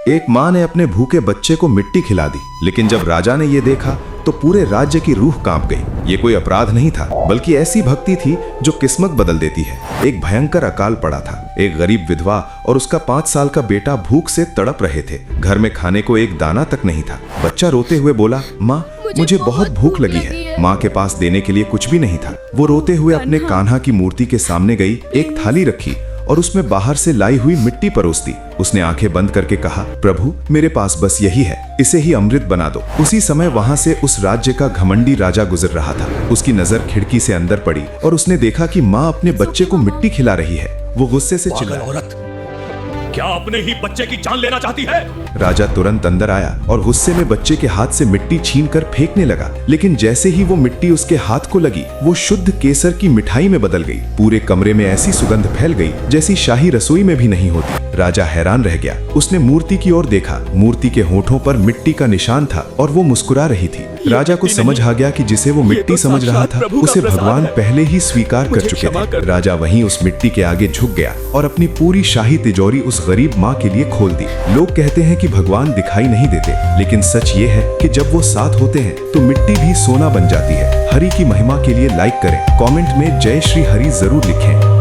एक माँ ने अपने भूखे बच्चे को मिट्टी खिला दी, लेकिन जब राजा ने ये देखा तो पूरे राज्य की रूह कांप गई। ये कोई अपराध नहीं था, बल्कि ऐसी भक्ति थी जो किस्मत बदल देती है। एक भयंकर अकाल पड़ा था। एक गरीब विधवा और उसका 5 साल का बेटा भूख से तड़प रहे थे। घर में खाने को एक दाना तक नहीं था। बच्चा रोते हुए बोला, माँ मुझे बहुत भूख लगी है। माँ के पास देने के लिए कुछ भी नहीं था। वो रोते हुए अपने कान्हा की मूर्ति के सामने गई, एक थाली रखी और उसमें बाहर से लाई हुई मिट्टी परोस दी। उसने आंखें बंद करके कहा, प्रभु मेरे पास बस यही है, इसे ही अमृत बना दो। उसी समय वहां से उस राज्य का घमंडी राजा गुजर रहा था। उसकी नजर खिड़की से अंदर पड़ी और उसने देखा कि माँ अपने बच्चे को मिट्टी खिला रही है। वो गुस्से से चिल्लाया, औरत, क्या अपने ही बच्चे की जान लेना चाहती है? राजा तुरंत अंदर आया और गुस्से में बच्चे के हाथ से मिट्टी छीनकर फेंकने लगा। लेकिन जैसे ही वो मिट्टी उसके हाथ को लगी, वो शुद्ध केसर की मिठाई में बदल गई। पूरे कमरे में ऐसी सुगंध फैल गई जैसी शाही रसोई में भी नहीं होती। राजा हैरान रह गया। उसने मूर्ति की ओर देखा। मूर्ति के होठों पर मिट्टी का निशान था और वो मुस्कुरा रही थी। राजा को समझ आ गया कि जिसे वो मिट्टी समझ रहा था, उसे भगवान पहले ही स्वीकार कर चुके थे। राजा वहीं उस मिट्टी के आगे झुक गया और अपनी पूरी शाही तिजोरी उस गरीब माँ के लिए खोल दी। लोग कहते हैं कि भगवान दिखाई नहीं देते, लेकिन सच ये है कि जब वो साथ होते हैं तो मिट्टी भी सोना बन जाती है। हरि की महिमा के लिए लाइक करें, कमेंट में जय श्री हरि जरूर लिखें।